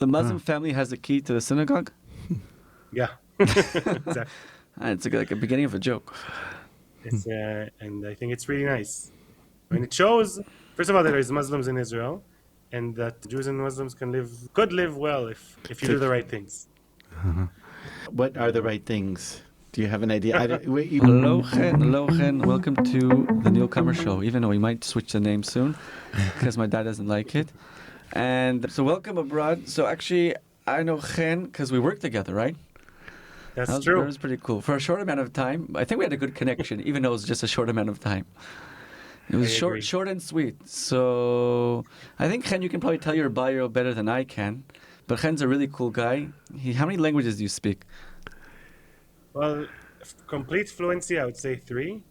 The Muslim family has the key to the synagogue? Yeah, exactly. It's like a beginning of a joke. It's, and I think it's really nice. I mean, it shows, first of all, that there's Muslims in Israel, and that Jews and Muslims could live well if you do the right things. What are the right things? Do you have an idea? Hello, Chen. Hello, Chen. Welcome to the Neil Kummer Show, even though we might switch the name soon because my dad doesn't like it. And so welcome abroad. So actually, I know Chen because we work together, right? That's true. That was pretty cool. For a short amount of time, I think we had a good connection, even though it was just a short amount of time. It was short and sweet. So I think, Chen, you can probably tell your bio better than I can. But Chen's a really cool guy. How many languages do you speak? Well, complete fluency, I would say 3.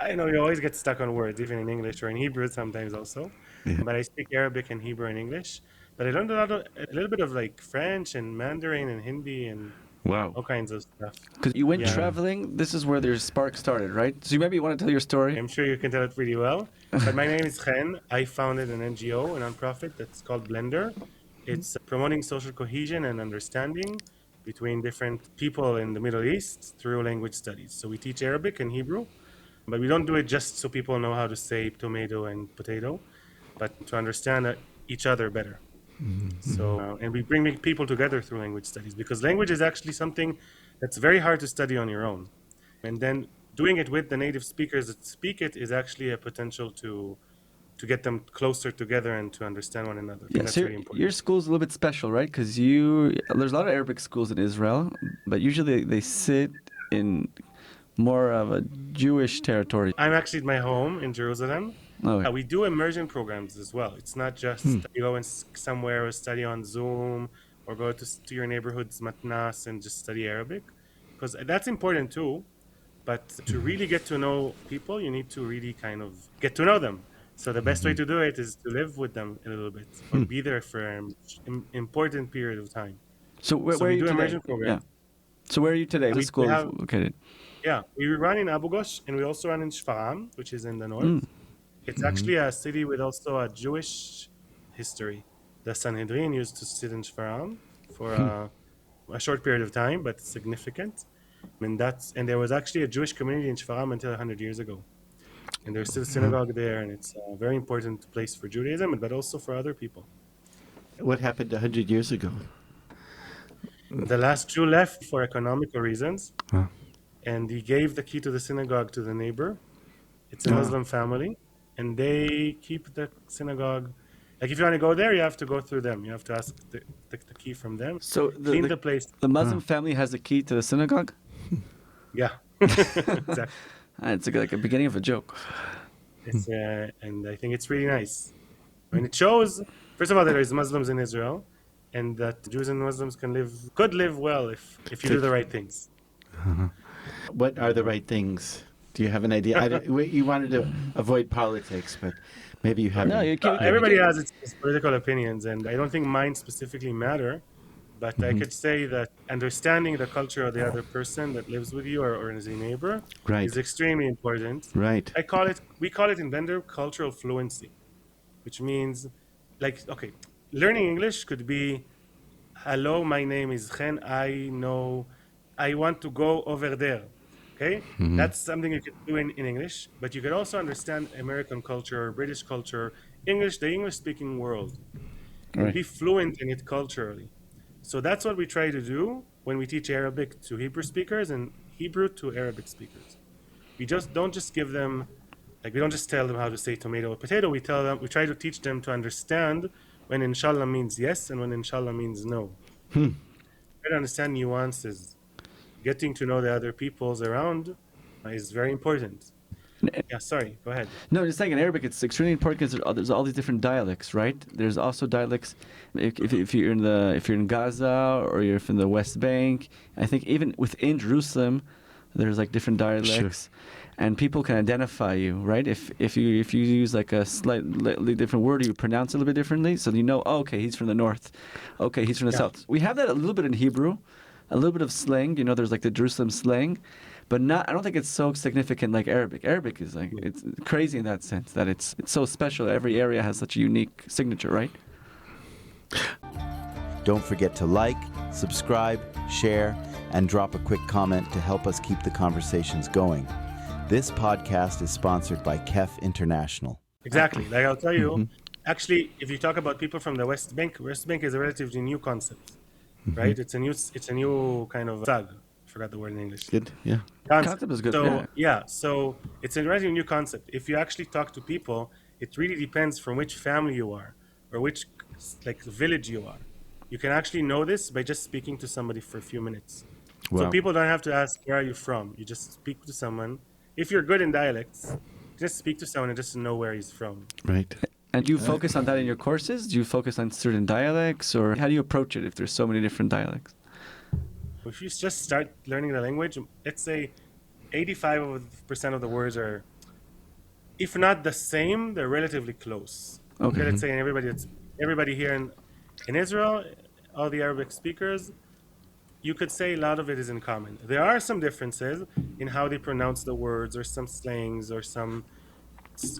I know you always get stuck on words, even in English or in Hebrew sometimes also. Yeah. But I speak Arabic and Hebrew and English. But I learned a little bit of like French and Mandarin and Hindi and all kinds of stuff. Because you went traveling, this is where their spark started, right? So you maybe want to tell your story? I'm sure you can tell it really well. But my name is Chen. I founded an NGO, a nonprofit that's called Blender. It's promoting social cohesion and understanding between different people in the Middle East through language studies. So we teach Arabic and Hebrew, but we don't do it just so people know how to say tomato and potato, but to understand each other better. So, and we bring people together through language studies because language is actually something that's very hard to study on your own. And then doing it with the native speakers that speak it is actually a potential to get them closer together and to understand one another. Yeah, that's so really important. Your school's a little bit special, right? Because there's a lot of Arabic schools in Israel, but usually they sit in more of a Jewish territory. I'm actually at my home in Jerusalem. We do immersion programs as well. It's not just you go somewhere or study on Zoom or go to your neighborhood's matnas and just study Arabic, because that's important too. But to really get to know people, you need to really kind of get to know them. So the best way to do it is to live with them a little bit or be there for an important period of time. So where are you today? Yeah. So where are you today? What school is located? Yeah, we run in Abu Ghosh and we also run in Shfaram, which is in the north. It's actually a city with also a Jewish history. The Sanhedrin used to sit in Shfaram for a short period of time, but significant. And there was actually a Jewish community in Shfaram until 100 years ago. And there's still a synagogue there, and it's a very important place for Judaism, but also for other people. What happened 100 years ago? The last Jew left for economical reasons, and he gave the key to the synagogue to the neighbor. It's a Muslim family, and they keep the synagogue. Like if you want to go there, you have to go through them. You have to ask the key from them. So clean the place. The Muslim family has the key to the synagogue? Yeah, exactly. It's like a beginning of a joke. It's, and I think it's really nice. I mean, it shows, first of all, that there's Muslims in Israel, and that Jews and Muslims could live well if you do the right things. What are the right things? Do you have an idea? You wanted to avoid politics, but maybe you have. No, everybody has its political opinions, and I don't think mine specifically matter. But I could say that understanding the culture of the other person that lives with you or is a neighbor is extremely important. Right. We call it in Blender cultural fluency, which means, learning English could be, hello, my name is Chen, I want to go over there. Okay? That's something you could do in English, but you could also understand American culture, British culture, the English-speaking world, and be fluent in it culturally. So that's what we try to do when we teach Arabic to Hebrew speakers and Hebrew to Arabic speakers. We don't just give them, we don't just tell them how to say tomato or potato. We try to teach them to understand when inshallah means yes and when inshallah means no. Try to understand nuances. Getting to know the other peoples around is very important. Yeah, sorry, go ahead. No, just saying in Arabic, it's extremely important because there's all these different dialects, right? There's also dialects if you're in Gaza or you're from the West Bank. I think even within Jerusalem, there's like different dialects, and people can identify you, right? If you use like a slightly different word, you pronounce it a little bit differently, so you know, okay, he's from the north, okay, he's from the south. We have that a little bit in Hebrew, a little bit of slang. There's like the Jerusalem slang. But I don't think it's so significant like Arabic. Arabic is it's crazy in that sense that it's so special. Every area has such a unique signature, right? Don't forget to like, subscribe, share, and drop a quick comment to help us keep the conversations going. This podcast is sponsored by KEF International. Exactly. Like I'll tell you, actually, if you talk about people from the West Bank is a relatively new concept, right? It's a new kind of zag. I forgot the word in English. Good. Yeah. Concept is good. So Yeah. so it's a relatively new concept. If you actually talk to people, it really depends from which family you are or which village you are. You can actually know this by just speaking to somebody for a few minutes. So Wow. people don't have to ask, where are you from? You just speak to someone. If you're good in dialects, just speak to someone and just know where he's from. Right. And do you focus on that in your courses? Do you focus on certain dialects, or how do you approach it if there's so many different dialects? If you just start learning the language, let's say 85% of the words are, if not the same, they're relatively close. Okay. Let's say everybody here in Israel, all the Arabic speakers, you could say a lot of it is in common. There are some differences in how they pronounce the words, or some slangs, or some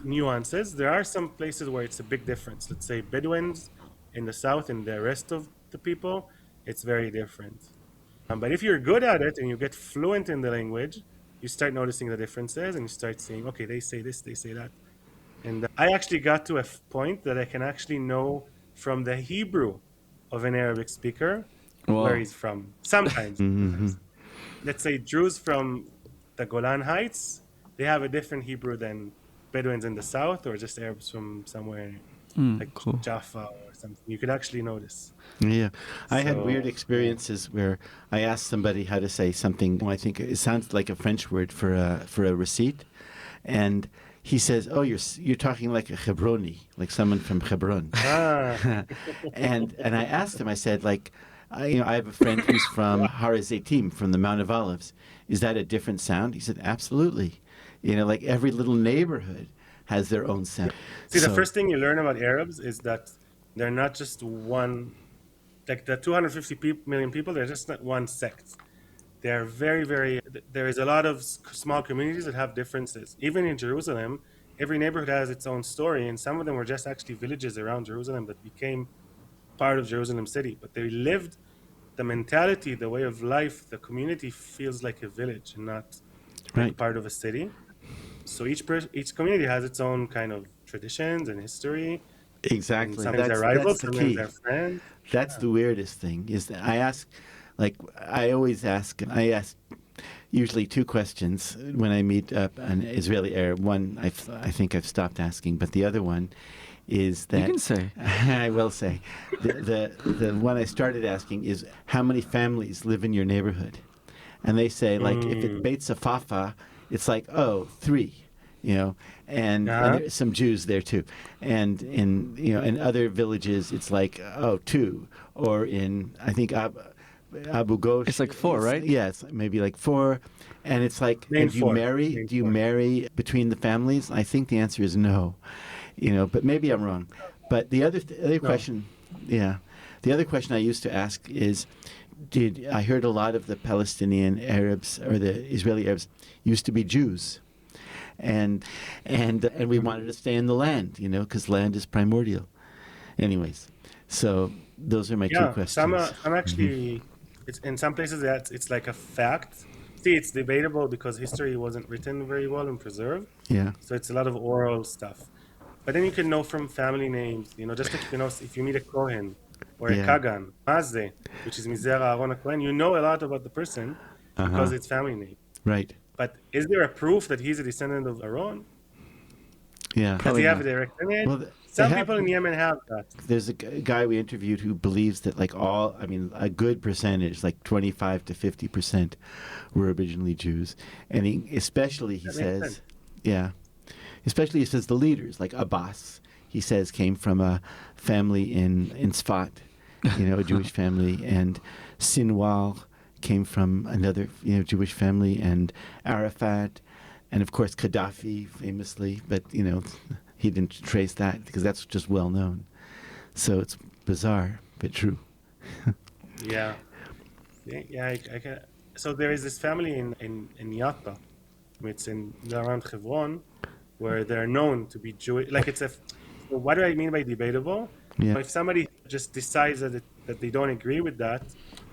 nuances. There are some places where it's a big difference. Let's say Bedouins in the south and the rest of the people, it's very different. But if you're good at it and you get fluent in the language, you start noticing the differences and you start seeing, okay, they say this, they say that. And I actually got to a point that I can actually know from the Hebrew of an Arabic speaker where he's from. Sometimes. Let's say Druze from the Golan Heights, they have a different Hebrew than Bedouins in the south, or just Arabs from somewhere Cool. Jaffa or something. You could actually notice. Yeah. I had So, weird experiences where I asked somebody how to say something. I think it sounds like a French word for a receipt, and he says, "Oh, you're talking like a Hebroni, like someone from Hebron." and I asked him. I said, like, I have a friend who's from Har Zaitim, from the Mount of Olives. Is that a different sound? He said, absolutely. Like every little neighborhood has their own sound. See, the first thing you learn about Arabs is that they're not just one, like the 250 million people, they're just not one sect. They're there is a lot of small communities that have differences. Even in Jerusalem, every neighborhood has its own story, and some of them were just actually villages around Jerusalem that became part of Jerusalem city. But they lived, the mentality, the way of life, the community feels like a village and not like part of a city. So each community has its own kind of traditions and history. Exactly. And sometimes they're rivals, that's the sometimes key. they're friends. That's the weirdest thing is that I ask usually two questions when I meet up an Israeli Arab. One I think I've stopped asking, but the other one is that You can say. I will say the one I started asking is how many families live in your neighborhood, and they say like if it's Beit Safafa, it's like 3. And there's some Jews there too, and in other villages it's like 2, or in I think Abu Ghosh It's like 4, right? Yeah, it's maybe like 4, and it's like do you marry between the families? I think the answer is no, but maybe I'm wrong. But the other question, the other question I used to ask is, I heard a lot of the Palestinian Arabs or the Israeli Arabs used to be Jews. And we wanted to stay in the land, because land is primordial. Anyways, so those are my two questions. I'm actually, it's in some places it's like a fact. See, it's debatable because history wasn't written very well and preserved. Yeah. So it's a lot of oral stuff. But then you can know from family names, just like if you meet a Kohen or a Kagan, Mazde, which is Mizera Aaron Cohen, you know a lot about the person because it's family name. Right. But is there a proof that he's a descendant of Aaron? Yeah. Does he have a direct lineage? Well, some people in Yemen have that. There's a guy we interviewed who believes that a good percentage, like 25 to 50%, were originally Jews, and he says the leaders, like Abbas, he says came from a family in Sfat, a Jewish family, and Sinwar came from another Jewish family, and Arafat, and of course Gaddafi famously, but he didn't trace that because that's just well known. So it's bizarre but true. I can. So there is this family in Yatta, it's around Hebron, where they're known to be Jewish. Like so what do I mean by debatable? Yeah. If somebody just decides that that they don't agree with that,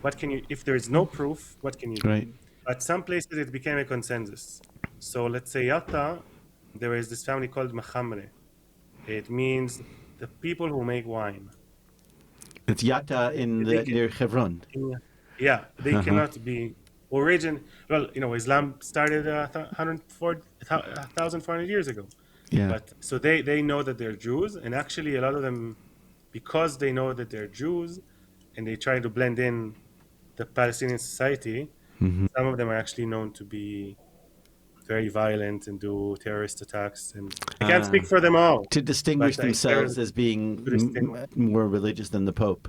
what can you, if there is no proof, what can you do? Right. But some places it became a consensus. So let's say Yatta, there is this family called Machamre. It means the people who make wine. It's Yatta near Hebron. Yeah, they cannot be origin. Well, Islam started 1,400 years ago. Yeah. But so they know that they're Jews, and actually a lot of them, because they know that they're Jews, and they try to blend in the Palestinian society, some of them are actually known to be very violent and do terrorist attacks. And I can't speak for them all. To distinguish but themselves as being more religious than the Pope.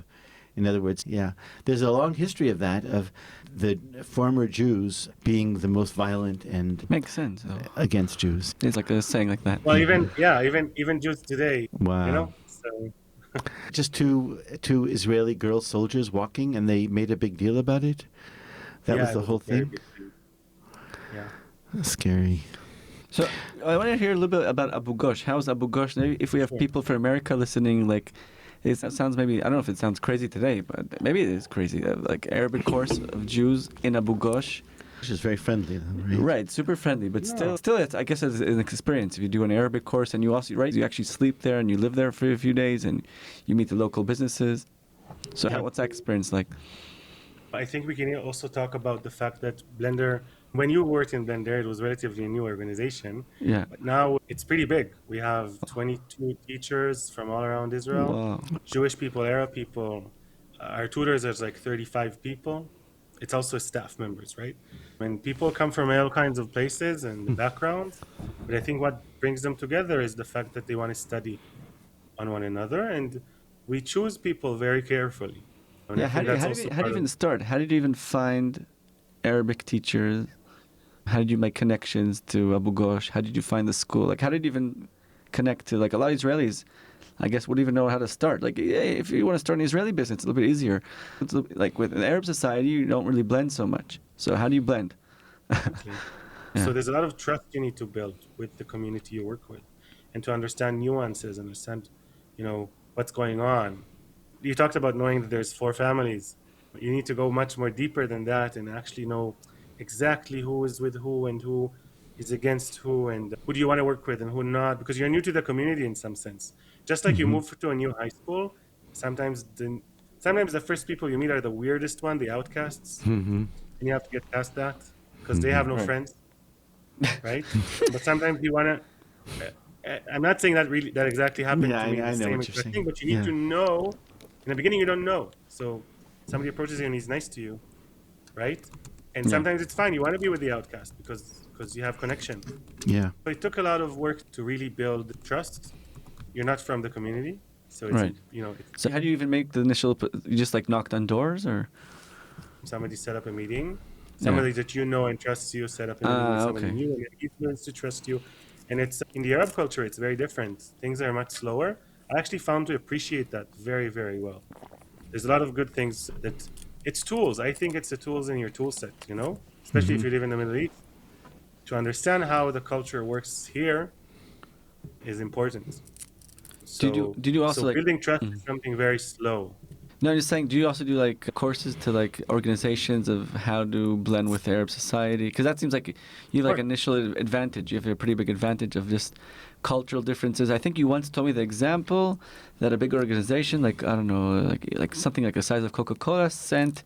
In other words, yeah. There's a long history of that, of the former Jews being the most violent and Makes sense. against Jews. It's like a saying like that. Well, even Jews today, Wow. So Just two Israeli girl soldiers walking, and they made a big deal about it. That was the whole thing. Yeah. That's scary. So I want to hear a little bit about Abu Ghosh. How's Abu Ghosh? Maybe if we have people from America listening, like it sounds maybe, I don't know if it sounds crazy today, but maybe it is crazy. Like Arabic course of Jews in Abu Ghosh. Which is very friendly, though, right? Right, super friendly, but still, it's, I guess it's an experience. If you do an Arabic course and you also, right, you actually sleep there and you live there for a few days and you meet the local businesses. So what's that experience like? I think we can also talk about the fact that Blender, when you worked in Blender, it was relatively a new organization. Yeah. But now it's pretty big. We have 22 teachers from all around Israel, Wow. Jewish people, Arab people. Our tutors, there's like 35 people. It's also staff members, right? When people come from all kinds of places and backgrounds, but I think what brings them together is the fact that they want to study on one another, and we choose people very carefully. And Yeah, I how think do that's you also even start? How did you even find Arabic teachers? How did you make connections to Abu Ghosh? How did you find the school? Like, how did you even connect to, like, a lot of Israelis, I guess, wouldn't even know how to start. Like, if you want to start an Israeli business, it's a little bit easier. It's like with an Arab society, you don't really blend so much. So how do you blend? So there's a lot of trust you need to build with the community you work with, and to understand nuances, understand, what's going on. You talked about knowing that there's 4 families. You need to go much more deeper than that and actually know exactly who is with who and who is against who and who do you want to work with and who not, because you're new to the community in some sense. Just like you move to a new high school, sometimes the first people you meet are the weirdest one, the outcasts, and you have to get past that because they have no friends, right? But sometimes you want to. I'm not saying that exactly happened to me. I the know same what you're exact saying. thing, but you need to know. In the beginning, you don't know, so somebody approaches you and he's nice to you, right? And sometimes it's fine. You want to be with the outcast because you have connection. Yeah. But it took a lot of work to really build trust. You're not from the community, so it's, Right. So how do you even make the initial? You just like knocked on doors, or somebody set up a meeting. Somebody that you know and trusts you set up a meeting with somebody new, and he learns to trust you. And it's in the Arab culture, it's very different. Things are much slower. I actually found to appreciate that very, very well. There's a lot of good things that it's tools. I think it's the tools in your tool set, especially if you live in the Middle East. To understand how the culture works here is important. So, did you also so like building trust is something very slow. No, I'm just saying, do you also do like courses to like organizations of how to blend with Arab society? Because that seems like you have like initial advantage. You have a pretty big advantage of just cultural differences. I think you once told me the example that a big organization, like, I don't know, like something like the size of Coca-Cola sent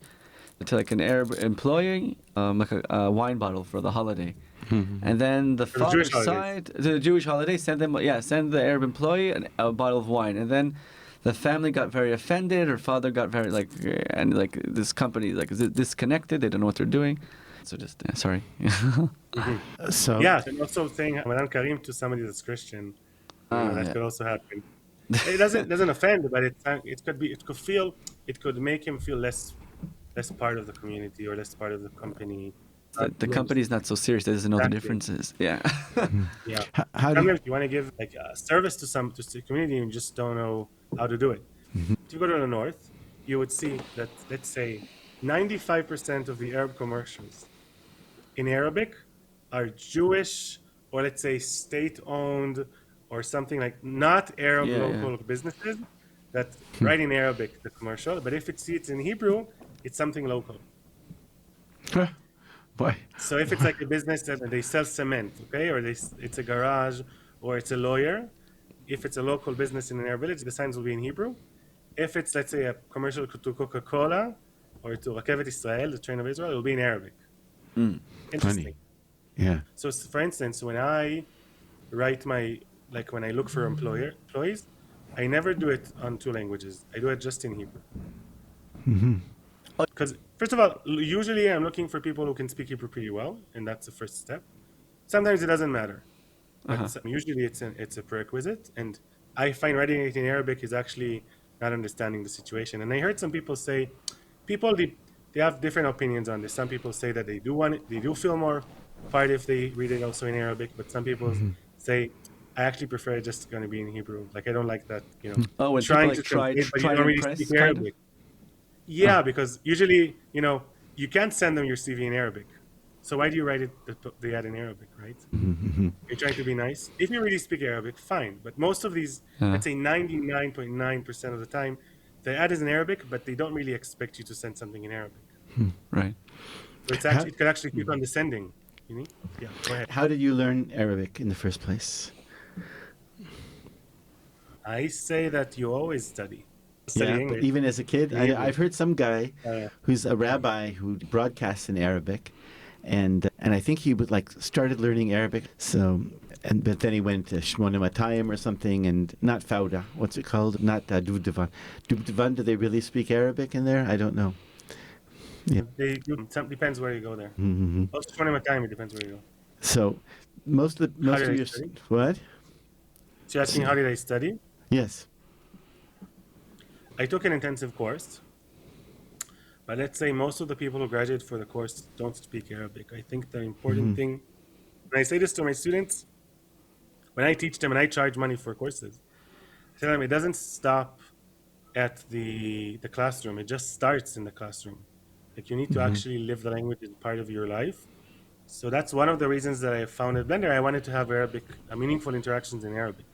to like an Arab employee, like a wine bottle for the holiday. And then the father's side, the Jewish holiday, send the Arab employee a bottle of wine. And then the family got very offended. Her father got very this company like is disconnected. They don't know what they're doing. So just sorry. So and also saying Ramadan Kareem to somebody that's Christian, that could also happen. It doesn't offend, but it could make him feel less part of the community or less part of the company. The company is not so serious. It doesn't know the differences. Yeah. Yeah. How Sometimes you want to give like a service to the community and you just don't know how to do it. If you go to the north, you would see that, let's say, 95% of the Arab commercials in Arabic are Jewish or let's say state-owned or something like not Arab local businesses that write in Arabic, the commercial, but if it's in Hebrew, it's something local. Boy. So if it's like a business that they sell cement, okay, or it's a garage, or it's a lawyer, if it's a local business in an Arab village, the signs will be in Hebrew. If it's, let's say, a commercial to Coca-Cola or to Rakevet Israel, the train of Israel, it will be in Arabic. Interesting. Funny. Yeah. So for instance, when I write when I look for employees, I never do it on two languages. I do it just in Hebrew. Because first of all, usually I'm looking for people who can speak Hebrew pretty well, and that's the first step. Sometimes it doesn't matter. But usually it's a prerequisite, and I find writing it in Arabic is actually not understanding the situation. And I heard some people say, they have different opinions on this. Some people say that they do feel more part if they read it also in Arabic, but some people say, I actually prefer it just going to be in Hebrew. Like, I don't like that, when trying people, to translate, but you try don't to really impress, speak Arabic. Yeah, because usually, you can't send them your CV in Arabic. So why do you write the ad in Arabic, right? You're trying to be nice. If you really speak Arabic, fine. But most of these, let's say 99.9% of the time, the ad is in Arabic, but they don't really expect you to send something in Arabic. Right. So it could actually keep condescending. Yeah, go ahead. How did you learn Arabic in the first place? I say that you always study. Yeah, but even as a kid, I've heard some guy who's a rabbi who broadcasts in Arabic, and I think he would started learning Arabic. So, but then he went to Shmona Matayim or something, and not Fauda. What's it called? Not Dubdevan. Dubdevan. Do they really speak Arabic in there? I don't know. Yeah. They do. Depends where you go there. Also, Shmona Matayim, it depends where you go. So, most of your what? So you're asking how did I study? Yes. I took an intensive course, but let's say most of the people who graduate for the course don't speak Arabic. I think the important thing, when I say this to my students, when I teach them and I charge money for courses, I tell them it doesn't stop at the classroom. It just starts in the classroom. Like, you need to actually live the language as part of your life. So that's one of the reasons that I founded Blender. I wanted to have meaningful interactions in Arabic.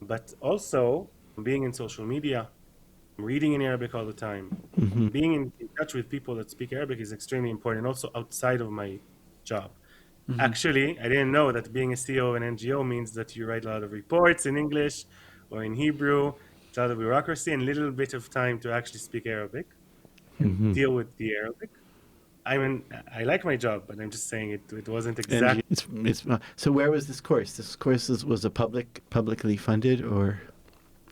But also, being in social media, reading in Arabic all the time, being in touch with people that speak Arabic is extremely important, also outside of my job. Actually, I didn't know that being a CEO of an NGO means that you write a lot of reports in English or in Hebrew, a lot of bureaucracy, and a little bit of time to actually speak Arabic and deal with the Arabic. I mean, I like my job, but I'm just saying it wasn't exactly. So where was this course? This course was a publicly funded or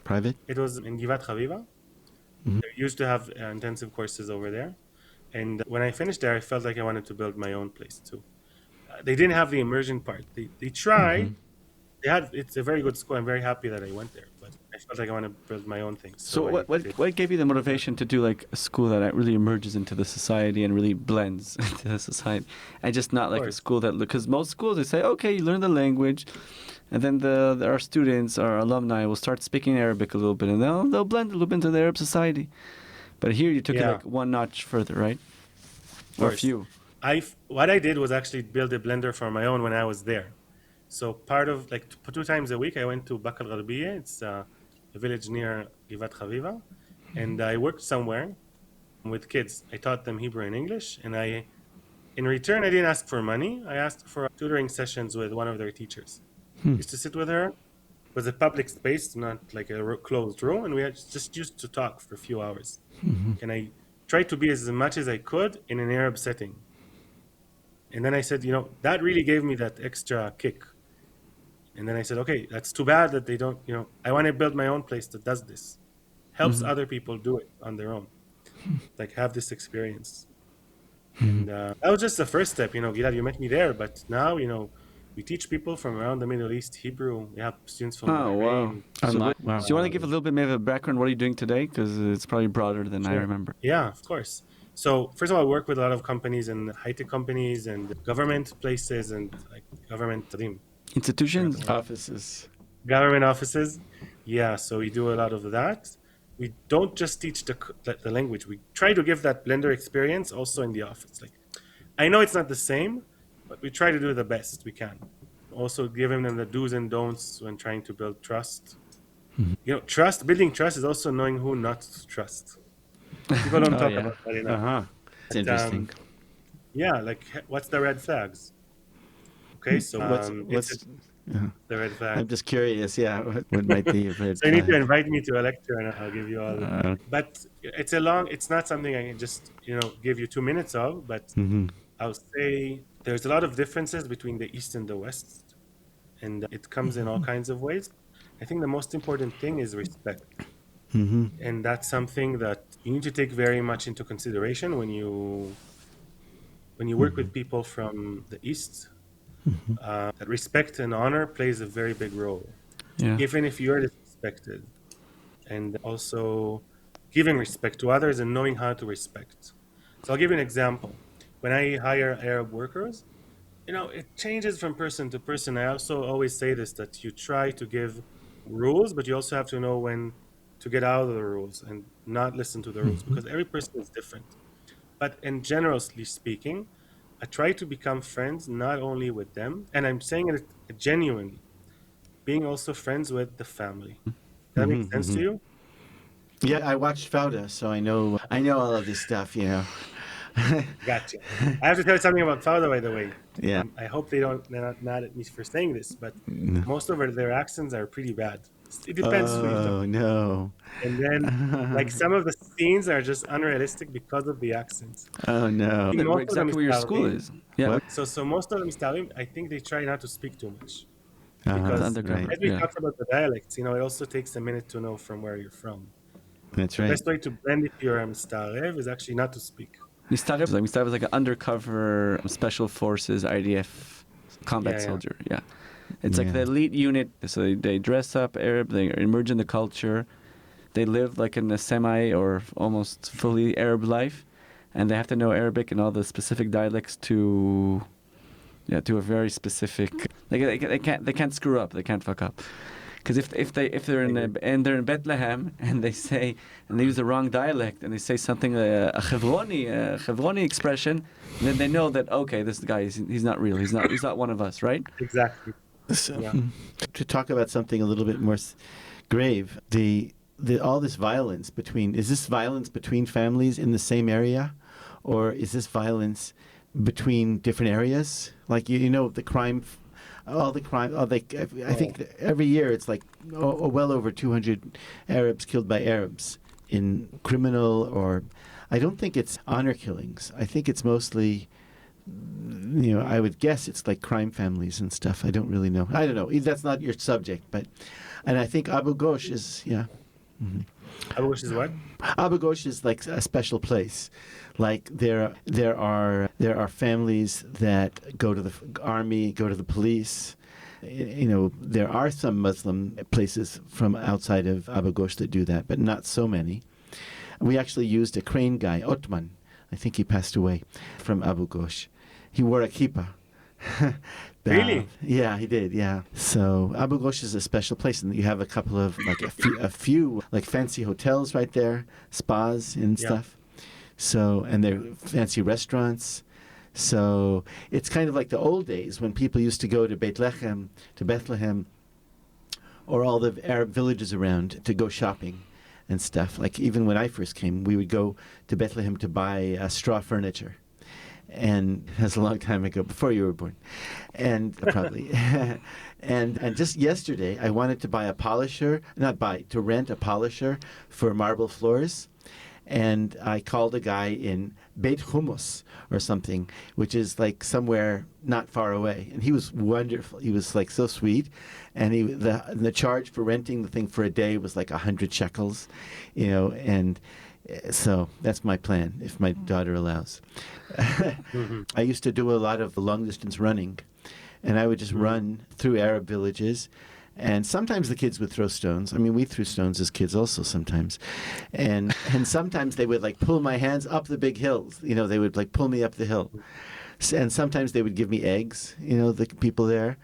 private? It was in Givat Chaviva. They used to have intensive courses over there. And when I finished there, I felt like I wanted to build my own place too. They didn't have the immersion part. They tried. It's a very good school. I'm very happy that I went there, but I felt like I want to build my own things. So what gave you the motivation to do like a school that really emerges into the society and really blends into the society, and just not like a school because most schools they say, okay, you learn the language, and then our students, our alumni will start speaking Arabic a little bit, and they'll blend a little bit into the Arab society. But here you took it like one notch further, right? Or a few. What I did was actually build a blender for my own when I was there. So part of 2 times a week I went to Bak al-Gharbiyya. It's a village near Givat Chaviva, and I worked somewhere with kids. I taught them Hebrew and English, and in return I didn't ask for money. I asked for tutoring sessions with one of their teachers. Used to sit with her. It was a public space, not like a closed room, and we just used to talk for a few hours. And I tried to be as much as I could in an Arab setting. And then I said, that really gave me that extra kick. And then I said, okay, that's too bad that they don't, I want to build my own place that does this. Helps other people do it on their own. Have this experience. And that was just the first step. Gilad, you met me there, but now, we teach people from around the Middle East Hebrew. We have students from Bahrain. Wow. So you want to give a little bit maybe of a background? What are you doing today? Because it's probably broader than I remember. Yeah, of course. So first of all, I work with a lot of companies and high-tech companies and government places and government institutions, offices, government offices. Yeah, so we do a lot of that. We don't just teach the language. We try to give that Blender experience also in the office. I know it's not the same, but we try to do the best we can. Also giving them the do's and don'ts when trying to build trust. Building trust is also knowing who not to trust. People don't talk about that enough. It's interesting. What's the red flags? Okay, so what's the red flags. I'm just curious. Yeah, what might be a red So you need to flag? invite me to a lecture, and I'll give you all. But it's not something I can just give you 2 minutes of. But I'll say there's a lot of differences between the East and the West, and it comes in all kinds of ways. I think the most important thing is respect. And that's something that you need to take very much into consideration when you work with people from the East. That respect and honor plays a very big role, even if you're disrespected, and also giving respect to others and knowing how to respect. So I'll give you an example. When I hire Arab workers, it changes from person to person. I also always say this, that you try to give rules, but you also have to know when to get out of the rules and not listen to the rules, because every person is different. But in generally speaking, I try to become friends not only with them, and I'm saying it genuinely, being also friends with the family. Does that make sense to you? Yeah, I watched Fauda, so I know all of this stuff. Gotcha. I have to tell you something about Fauda, by the way. Yeah. I hope they're not mad at me for saying this, but most of their accents are pretty bad. It depends who you talk. Oh no! And then, some of the scenes are just unrealistic because of the accents. Oh no! Exactly where your school is. Yeah. So most of them Stalim, I think they try not to speak too much. Because as we talked about the dialects, it also takes a minute to know from where you're from. That's right. The best way to blend if you're Mistarev is actually not to speak. Mistarev is like an undercover special forces IDF combat soldier. Yeah. It's like the elite unit, so they dress up Arab, they emerge in the culture, they live like in a semi or almost fully Arab life, and they have to know Arabic and all the specific dialects to a very specific. They can't screw up, they can't fuck up, because if they're in Bethlehem and they use the wrong dialect and they say something a Chevroni expression, then they know that this guy he's not real, he's not one of us, right? Exactly. So, to talk about something a little bit more grave, all this violence is this violence between families in the same area, or is this violence between different areas? Like the crime, I think every year it's like well over 200 Arabs killed by Arabs in criminal, or I don't think it's honor killings. I think it's mostly. I would guess it's like crime families and stuff. I don't really know. I don't know. That's not your subject, and I think Abu Ghosh is, Abu Ghosh is what? Abu Ghosh is like a special place. Like there are families that go to the army, go to the police. There are some Muslim places from outside of Abu Ghosh that do that, but not so many. We actually used a crane guy, Otman. I think he passed away from Abu Ghosh. He wore a kippah. Really? Yeah, he did. Yeah. So Abu Ghosh is a special place, and you have a couple of a few fancy hotels right there, spas and stuff. So and they're fancy restaurants. So it's kind of like the old days when people used to go to Bethlehem, or all the Arab villages around to go shopping and stuff. Like even when I first came, we would go to Bethlehem to buy straw furniture. And that's a long time ago, before you were born, and probably. and just yesterday, I wanted to buy to rent a polisher for marble floors, and I called a guy in Beit Hummus or something, which is like somewhere not far away, and he was wonderful. He was like so sweet, and the charge for renting the thing for a day was like 100 shekels, and. So that's my plan, if my daughter allows. I used to do a lot of long-distance running, and I would just run through Arab villages, and sometimes the kids would throw stones. I mean, we threw stones as kids also sometimes. And sometimes they would, pull my hands up the big hills. They would, pull me up the hill. And sometimes they would give me eggs, the people there,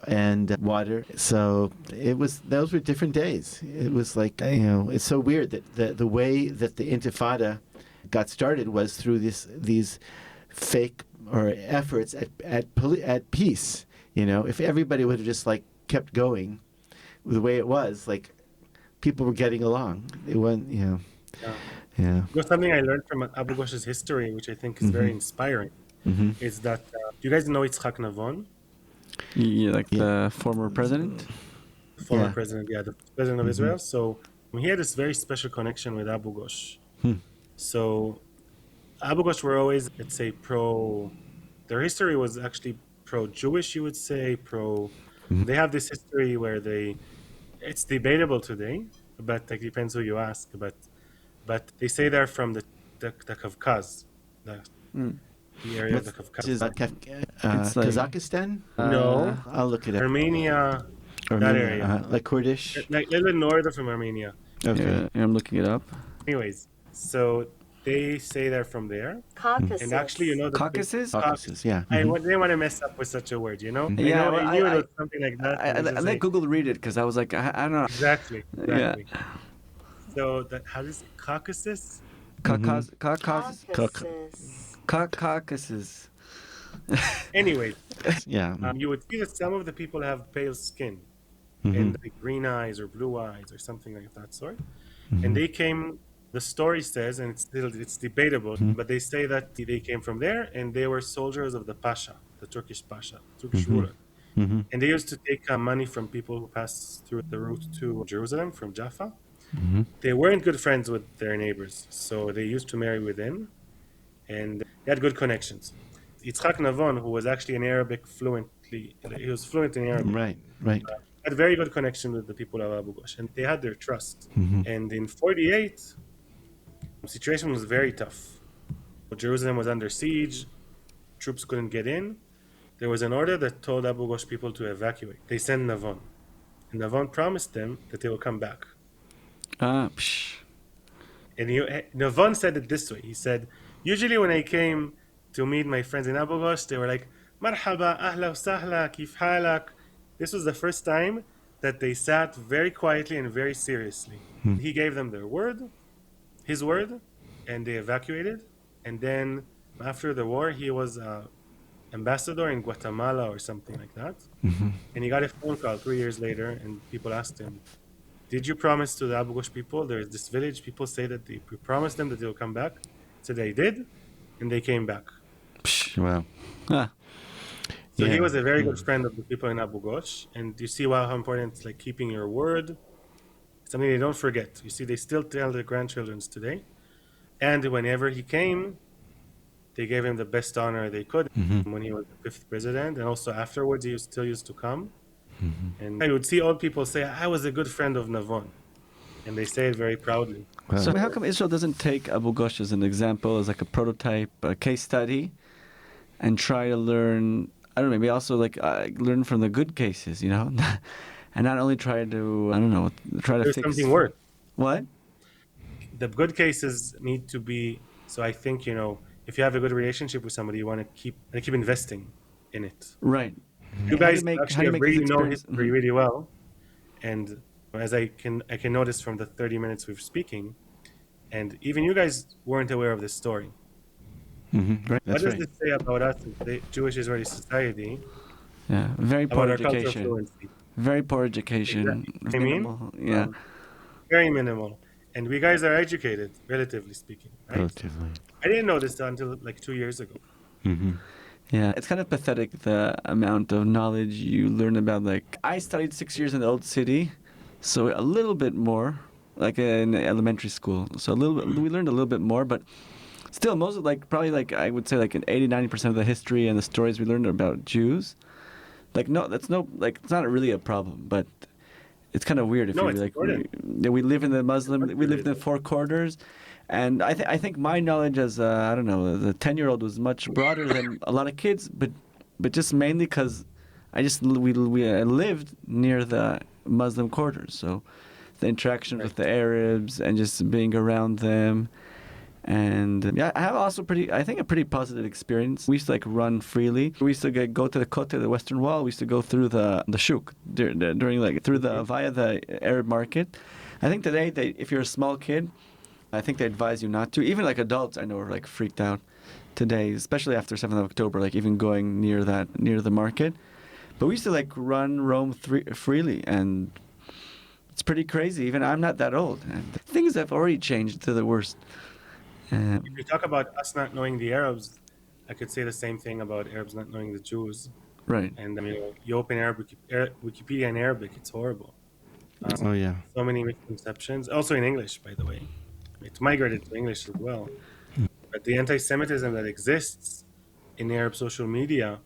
and water. So those were different days. It was it's so weird that the way that the Intifada got started was through these fake or efforts at peace. If everybody would have just kept going the way it was, people were getting along. It wasn't, Yeah. yeah. You know, something I learned from Abu Ghosh's history, which I think is very inspiring, is that do you guys know Yitzhak Navon? Yeah, like the former president? The former president, the president of Israel. So he had this very special connection with Abu Ghosh. So Abu Ghosh were always, let's say, their history was actually pro-Jewish, you would say, they have this history where it's debatable today, but it depends who you ask, but they say they're from the Kavkaz, the area of the Kavkaz. Is Kazakhstan? No. I'll look it up. Armenia, that area. Like Kurdish? Like a little bit north from Armenia. Okay. Yeah, I'm looking it up. Anyways, so they say they're from there. Caucasus. And actually, you know, Caucasus? Caucasus, yeah. I didn't want to mess up with such a word, you know? Yeah, I knew it was something like that. I let Google read it because I was like, I don't know. Exactly. Yeah. So how does it? Caucasus? Caucasus. Anyway, Yeah. you would see that some of the people have pale skin and like green eyes or blue eyes or something like that sort. And they came, the story says, and it's debatable, but they say that they came from there and they were soldiers of the Pasha, the Turkish Pasha, Turkish ruler. And they used to take money from people who passed through the route to Jerusalem from Jaffa. They weren't good friends with their neighbors, so they used to marry within, and they had good connections. Yitzhak Navon, who was actually he was fluent in Arabic. Right. Had very good connection with the people of Abu Ghosh, and they had their trust. And in 48, the situation was very tough. Jerusalem was under siege, troops couldn't get in. There was an order that told Abu Ghosh people to evacuate. They sent Navon, and Navon promised them that they will come back. And Navon said it this way. He said, usually when I came to meet my friends in Abu Ghosh, they were like, Marhaba, ahla wa sahla, kif halak. This was the first time that they sat very quietly and very seriously. He gave them their word, his word, and they evacuated. And then after the war, he was ambassador in Guatemala or something like that. And he got a phone call 3 years later, and people asked him, did you promise to the Abu Ghosh people, there's this village, people say that we promised them that they'll come back? So they did, and they came back. Wow. So he was a very good friend of the people in Abu Ghosh, and you see how important it's like keeping your word, something they don't forget. You see, they still tell their grandchildren today. And whenever he came, they gave him the best honor they could when he was the 5th president, and also afterwards he still used to come. And I would see old people say, I was a good friend of Navon. And they say it very proudly. Wow. So how come Israel doesn't take Abu Ghosh as an example, as like a prototype, a case study, and try to learn, I don't know, maybe also like learn from the good cases, you know? And not only try to, I don't know, try to There's fix... something worse. What? The good cases need to be, so I think, you know, if you have a good relationship with somebody, you want to keep investing in it. Right. You guys actually really know history really well, and as I can notice from the 30 minutes we're speaking, and even you guys weren't aware of this story. Right. What does this say about us, the Jewish Israeli society? Yeah, very poor about our education. fluency? Very poor education. Exactly. I mean, yeah, very minimal. And we guys are educated, relatively speaking. Right? Relatively. I didn't know this until like 2 years ago. Yeah, it's kind of pathetic the amount of knowledge you learn about. Like, I studied 6 years in the old city, so a little bit more, like in elementary school. So a little bit, we learned a little bit more, but still, most of I would say like 80-90% of the history and the stories we learned are about Jews. Like, it's not really a problem, but it's kind of weird if we live in the we live in the four quarters. And I think my knowledge as I don't know, the 10-year-old was much broader than a lot of kids, but just mainly because we lived near the Muslim quarters, so the interaction with the Arabs and just being around them, and I have also a pretty positive experience. We used to run freely. We used to go to the Kote, the Western Wall. We used to go through the shuk via the Arab market. I think today if you're a small kid, I think they advise you not to. Even adults, I know, are freaked out today, especially after 7th of October, even going near the market. But we used to roam freely, and It's pretty crazy. Even I'm not that old. And things have already changed to the worst. If you talk about us not knowing the Arabs, I could say the same thing about Arabs not knowing the Jews. Right. And you open Wikipedia in Arabic, it's horrible. Oh yeah. So many misconceptions. Also in English, by the way. It's migrated to English as well. But the anti-Semitism that exists in Arab social media,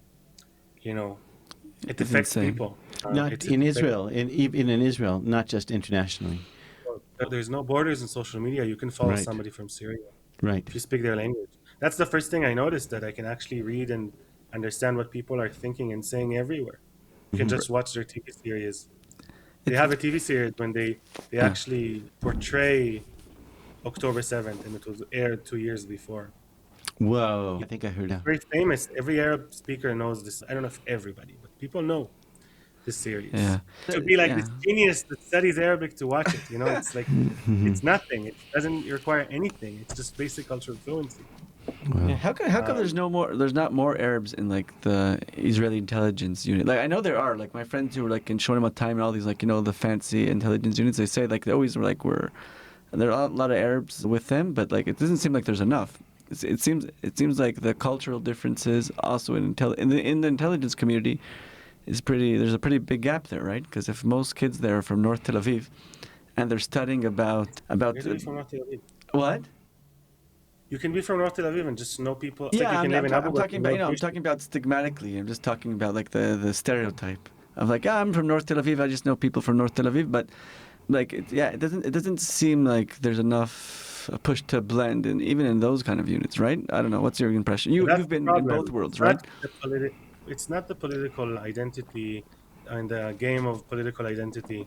it affects people. Not in Israel, even in Israel, not just internationally. There's no borders in social media. You can follow somebody from Syria. Right. If you speak their language. That's the first thing I noticed, that I can actually read and understand what people are thinking and saying everywhere. You can just watch their TV series. They have a TV series when they actually portray October 7th, and it was aired 2 years before. Whoa. I think I heard that. Very famous. Every Arab speaker knows this. I don't know if everybody, but people know this series. Yeah. To be like this genius that studies Arabic to watch it, it's like, it's nothing. It doesn't require anything. It's just basic cultural fluency. Wow. Yeah, how come there's not more Arabs in like the Israeli intelligence unit? Like I know there are, like my friends who were like in Shonim Time and all these like the fancy intelligence units, they say like they always were like there are a lot of Arabs with them, but like it doesn't seem like there's enough. It seems like the cultural differences also in the intelligence community there's a pretty big gap there, right? Because if most kids there are from North Tel Aviv and they're studying about From North Tel Aviv. What? You can be from North Tel Aviv and just know people. Yeah, like I'm talking about stigmatically. I'm just talking about like the stereotype of like, I'm from North Tel Aviv. I just know people from North Tel Aviv, but like, it doesn't seem like there's enough push to blend, and even in those kind of units, right? I don't know. What's your impression? You've been in both worlds, right? It's not the political identity and the game of political identity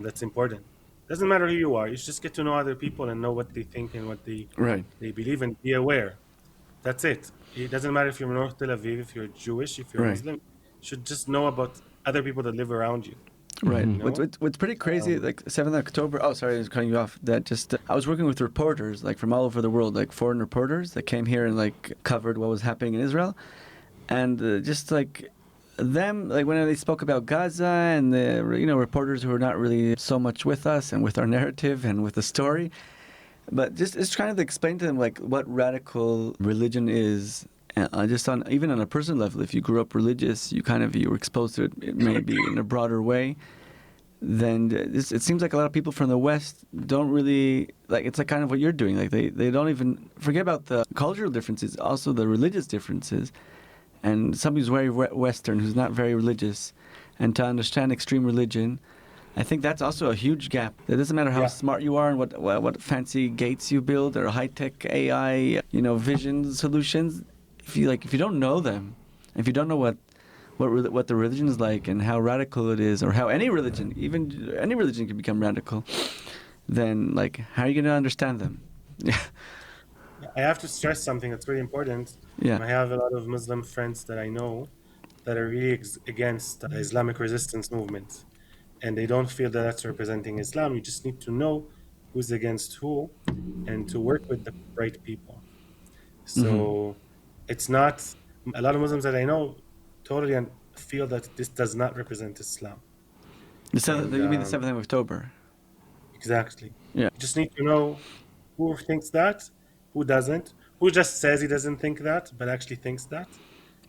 that's important. Doesn't matter who you are. You just get to know other people and know what they think and what they believe, and be aware. That's it. It doesn't matter if you're North Tel Aviv, if you're Jewish, if you're Muslim. You should just know about other people that live around you. Right. What's pretty crazy, like 7th October. Oh, sorry, I was cutting you off. That just I was working with reporters like from all over the world, like foreign reporters that came here and like covered what was happening in Israel, and just like them, like when they spoke about Gaza and the reporters who were not really so much with us and with our narrative and with the story, but just trying to explain to them like what radical religion is. Just even on a personal level, if you grew up religious, you were exposed to it maybe in a broader way. Then it seems like a lot of people from the West don't really like. It's like kind of what you're doing. Like they don't even forget about the cultural differences, also the religious differences. And somebody who's very Western, who's not very religious, and to understand extreme religion, I think that's also a huge gap. It doesn't matter how smart you are and what fancy gates you build or high-tech AI, vision solutions. If you don't know them, if you don't know what the religion is like and how radical it is, or how any religion can become radical, then like how are you going to understand them? I have to stress something that's really important. Yeah. I have a lot of Muslim friends that I know that are really against the Islamic resistance movement, and they don't feel that that's representing Islam. You just need to know who's against who and to work with the right people. So it's not, a lot of Muslims that I know totally feel that this does not represent Islam. You mean the 7th of October? Exactly. Yeah. You just need to know who thinks that, who doesn't, who just says he doesn't think that, but actually thinks that.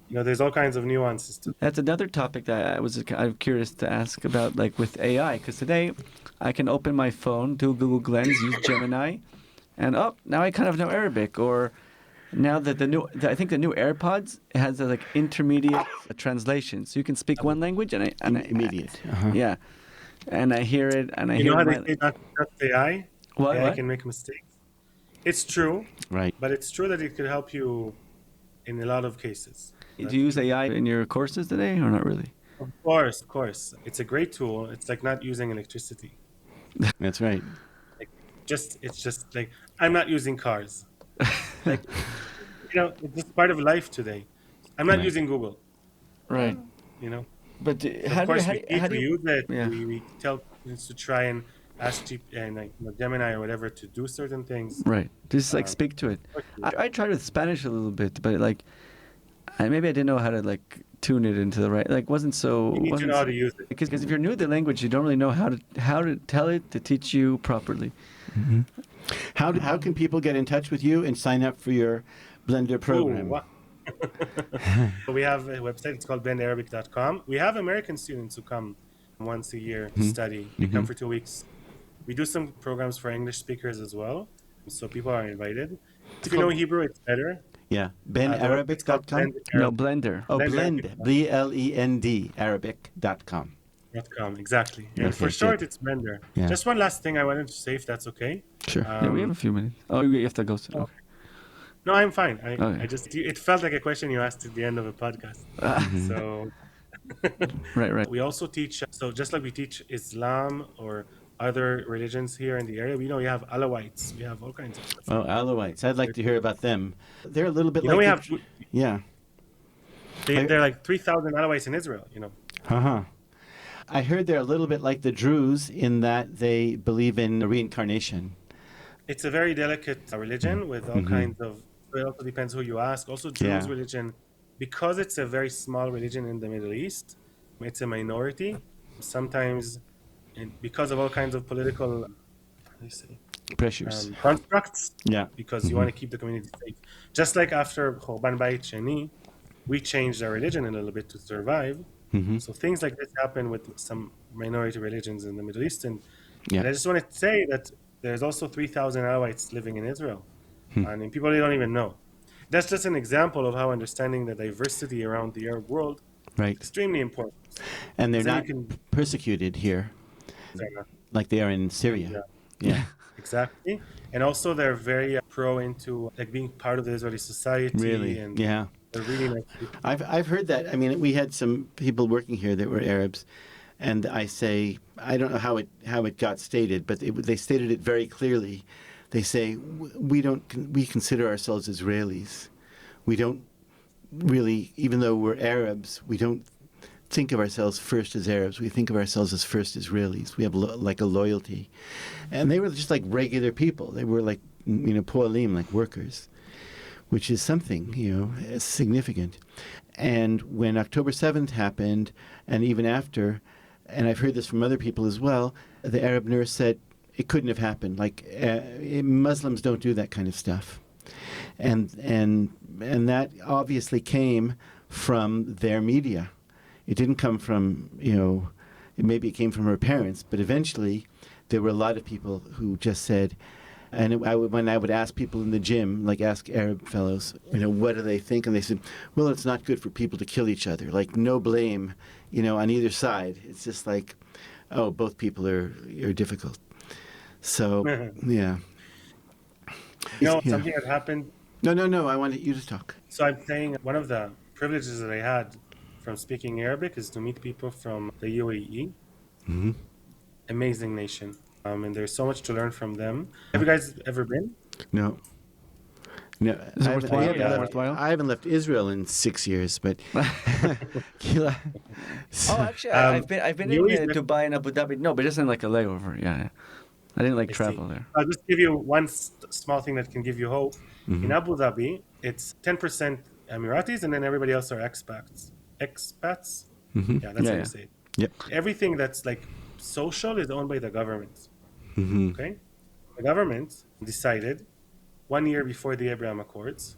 There's all kinds of nuances to it. That's another topic that I was kind of curious to ask about, like with AI, because today I can open my phone, do Google Lens, use Gemini, and now I kind of know Arabic. Or now that I think the new AirPods has a like intermediate translation, so you can speak one language and immediate. Yeah, and I hear it, and I hear. You know how they say not to trust AI? What? AI can make mistakes. It's true, right? But it's true that it could help you in a lot of cases. Do you use AI in your courses today, or not really? Of course. It's a great tool. It's like not using electricity. That's right. It's just like, I'm not using cars. Like, it's just part of life today. I'm not using Google. Right. But of course, we use it. Yeah. We tell students to try and ask Gemini or whatever to do certain things. Right. Just like speak to it. I tried with Spanish a little bit, but like maybe I didn't know how to like tune it into the right. Like, wasn't so. You need to know how to use it. Because if you're new to the language, you don't really know how to tell it to teach you properly. Mm-hmm. How can people get in touch with you and sign up for your Blender program? Ooh, we have a website. It's called bendarabic.com. We have American students who come once a year to study. They come for 2 weeks. We do some programs for English speakers as well, so people are invited. If you know Hebrew, it's better. Yeah, benarabic.com? No, Blender. Oh, Blend, B-L-E-N-D, Arabic.com. Exactly. And Okay, for short, good. it's Blender. Yeah. Just one last thing I wanted to say, if that's okay. Sure. Yeah, we have a few minutes. Oh, you have to go. Okay. No, I'm fine. Okay. I just, it felt like a question you asked at the end of a podcast. So Right. we also teach, so just like we teach Islam or other religions here in the area, we know you have Alawites, we have all kinds of stuff. Oh, Alawites. I'd like to hear about them. They're a little bit You like... know, yeah. they're like 3,000 Alawites in Israel, you know. Uh-huh. I heard they're a little bit like the Druze in that they believe in reincarnation. It's a very delicate religion with all kinds of, it also depends who you ask. Also, Druze religion, because it's a very small religion in the Middle East, it's a minority. Sometimes, and because of all kinds of political, Pressures. constructs, Yeah. because you want to keep the community safe. Just like after Chorban Bayit Sheni, we changed our religion a little bit to survive. So things like this happen with some minority religions in the Middle East. And I just wanted to say that there's also 3,000 Alawites living in Israel. And people don't even know. That's just an example of how understanding the diversity around the Arab world is extremely important. And they're not persecuted here like they are in Syria. Yeah. Exactly. And also they're very pro into like being part of the Israeli society. Really? And yeah. they're really nice people. I've heard that. I mean, we had some people working here that were Arabs, and I don't know how it got stated, but they stated it very clearly. They say we consider ourselves Israelis. We don't really, even though we're Arabs, we don't think of ourselves first as Arabs. We think of ourselves as first Israelis. We have like a loyalty, and they were just like regular people. They were like poalim, like workers, which is something significant. And when October 7th happened, and even after, and I've heard this from other people as well, the Arab nurse said it couldn't have happened. Like Muslims don't do that kind of stuff, and that obviously came from their media. It didn't come from maybe it came from her parents, but eventually there were a lot of people who just said. And when I would ask people in the gym, like ask Arab fellows, what do they think? And they said, well, it's not good for people to kill each other. Like no blame, on either side. It's just like, oh, both people are difficult. So, yeah. Something that happened. No, I wanted you to talk. So I'm saying one of the privileges that I had from speaking Arabic is to meet people from the UAE. Mm-hmm. Amazing nation. And there's so much to learn from them. Have you guys ever been? No. Is it worthwhile? I haven't left Israel in 6 years, but. Actually, I've been in Dubai and Abu Dhabi. No, but just in like a layover. Yeah. I didn't travel there. I'll just give you one small thing that can give you hope. In Abu Dhabi, it's 10% Emiratis, and then everybody else are expats. Yeah, that's how you say it. Yep. Everything that's like social is owned by the government. Okay, the government decided 1 year before the Abraham Accords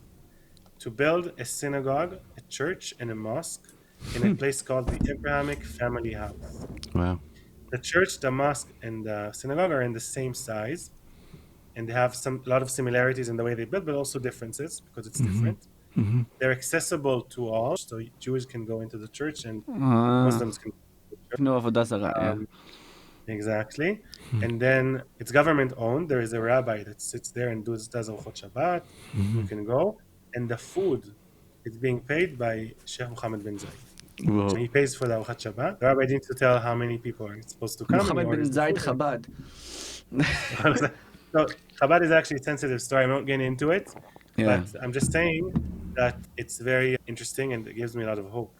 to build a synagogue, a church, and a mosque in a place called the Abrahamic Family House. Wow. The church, the mosque, and the synagogue are in the same size, and they have a lot of similarities in the way they build, but also differences because it's different. They're accessible to all, so Jews can go into the church and Muslims can. Exactly. And then it's government owned. There is a rabbi that sits there and does Arufot Shabbat. You can go. And the food is being paid by Sheikh Mohammed bin Zayed. Whoa. So he pays for the Arufot Shabbat. The rabbi needs to tell how many people are supposed to come. Mohammed bin Zayed Chabad. So Chabad is actually a sensitive story. I'm not getting into it. Yeah. But I'm just saying that it's very interesting and it gives me a lot of hope.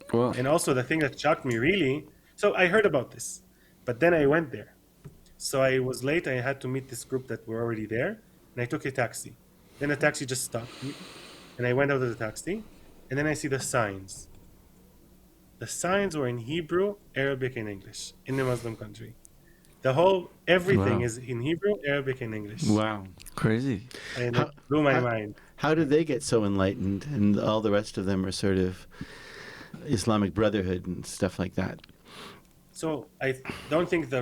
Cool. And also the thing that shocked me really, so I heard about this, but then I went there. So I was late. I had to meet this group that were already there, and I took a taxi. Then the taxi just stopped me, and I went out of the taxi, and then I see the signs. The signs were in Hebrew, Arabic, and English in the Muslim country. Everything is in Hebrew, Arabic, and English. Wow. Crazy. And it blew my mind. How did they get so enlightened and all the rest of them are sort of Islamic Brotherhood and stuff like that? So I don't think the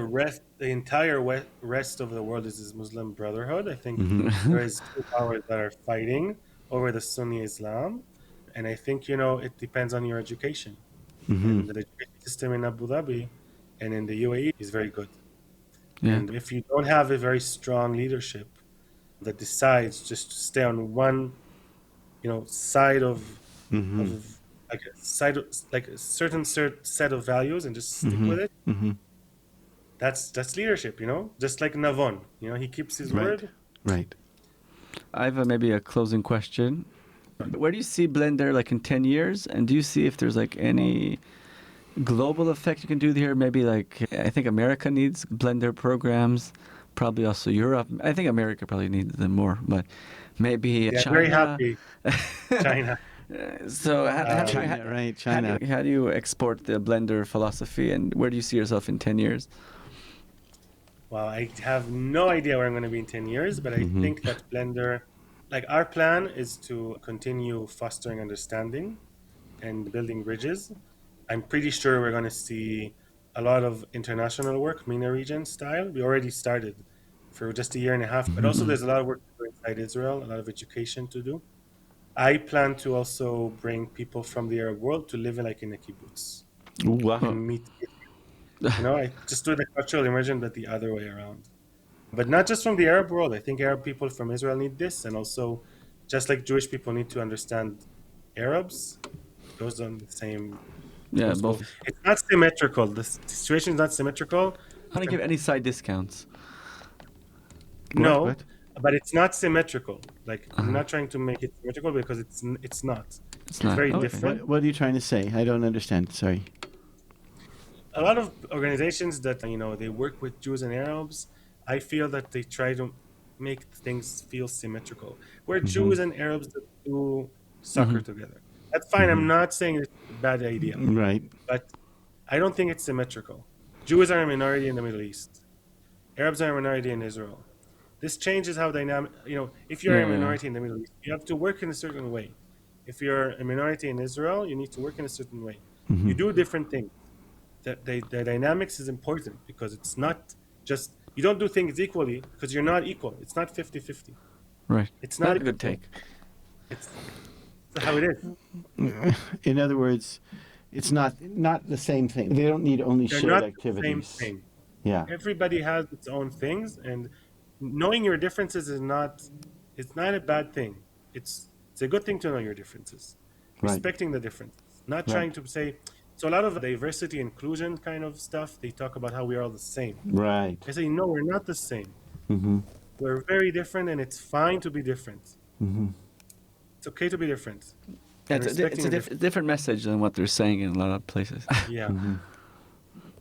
entire rest of the world is Muslim Brotherhood. I think there is two powers that are fighting over the Sunni Islam. And I think, it depends on your education. And the education system in Abu Dhabi and in the UAE is very good. Yeah. And if you don't have a very strong leadership that decides just to stay on one, side of like a certain set of values and just stick with it, that's leadership, just like Navon, he keeps his word. Right. I have maybe a closing question. Where do you see Blender like in 10 years? And do you see if there's like any global effect you can do here? Maybe like, I think America needs Blender programs, probably also Europe. I think America probably needs them more, but maybe China. Very happy. China. So China. How do you export the Blender philosophy, and where do you see yourself in 10 years? Well, I have no idea where I'm going to be in 10 years, but I think that Blender, like our plan is to continue fostering understanding and building bridges. I'm pretty sure we're going to see a lot of international work, MENA region style. We already started for just a year and a half, but also there's a lot of work to do inside Israel, a lot of education to do. I plan to also bring people from the Arab world to live like in a kibbutz. Wow. And meet people. I just do the cultural immersion, but the other way around. But not just from the Arab world. I think Arab people from Israel need this, and also just like Jewish people need to understand Arabs. Those are the same. Yeah, both. It's not symmetrical. The situation is not symmetrical. I don't give any side discounts. No. What? But it's not symmetrical. Like I'm not trying to make it symmetrical because it's not. It's very different. What are you trying to say? I don't understand. Sorry. A lot of organizations that they work with Jews and Arabs, I feel that they try to make things feel symmetrical. Where Jews and Arabs do soccer together. That's fine. I'm not saying it's a bad idea. Right. But I don't think it's symmetrical. Jews are a minority in the Middle East. Arabs are a minority in Israel. This changes how dynamic, if you're a minority in the Middle East, you have to work in a certain way. If you're a minority in Israel, you need to work in a certain way. You do different things. The dynamics is important because it's not just, you don't do things equally because you're not equal. It's not 50-50. Right. It's not a good take. It's how it is. In other words, it's not the same thing. They don't need only They're shared not activities. The same thing. Yeah. Everybody has its own things, and knowing your differences is not a bad thing. It's a good thing to know your differences. Right. Respecting the differences. Not trying to say, so a lot of diversity, inclusion kind of stuff, they talk about how we are all the same. Right. I say, no, we're not the same. We're very different, and it's fine to be different. It's okay to be different. Yeah, it's a different message than what they're saying in a lot of places. Yeah.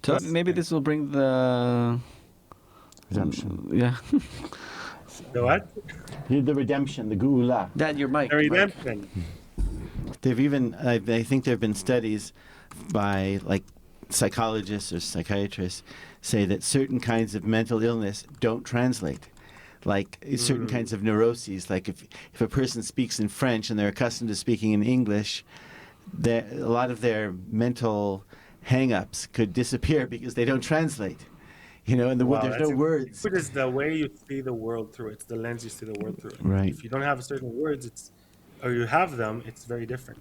So maybe this will bring the redemption. Yeah. The what? The redemption, the geula. Dad, your mic. The redemption. They've even, I think there have been studies by like psychologists or psychiatrists say that certain kinds of mental illness don't translate. Like certain kinds of neuroses, like if a person speaks in French and they're accustomed to speaking in English, a lot of their mental hang-ups could disappear because they don't translate. And there's no words. It is the way you see the world through. It's the lens you see the world through. Right. If you don't have certain words, or you have them, it's very different.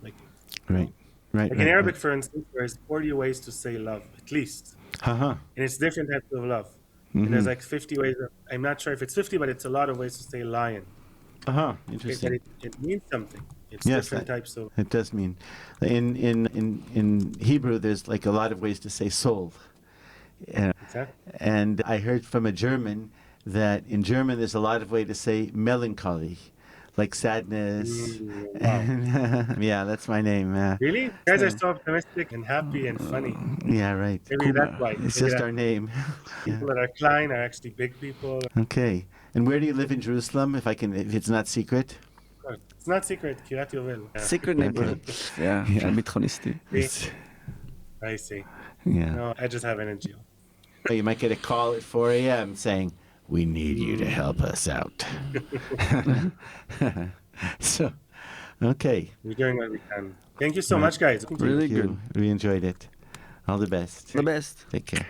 Right. In Arabic, for instance, there's 40 ways to say love, at least. And it's different types of love. And there's 50 ways. I'm not sure if it's 50, but it's a lot of ways to say lion. Interesting. It means something. It's different types of. It does mean. In Hebrew, there's like a lot of ways to say soul. Exactly. And I heard from a German that in German there's a lot of ways to say melancholy, like sadness. And, yeah, that's my name. Really? You guys are so optimistic and happy and funny. Yeah, right. Maybe that's why. It's just our name. People that are klein are actually big people. Okay. And where do you live in Jerusalem, if it's not secret? course. It's not secret, Kiryat Yovel. Yeah. Secret neighborhood. Yeah, ביטחוניסטי. I see. Yeah. No, I just have energy. You might get a call at 4 a.m. saying, "We need you to help us out." So, okay. We're doing what we can. Thank you so much, guys. Really Thank you. good. We enjoyed it. All the best. The best. Take care.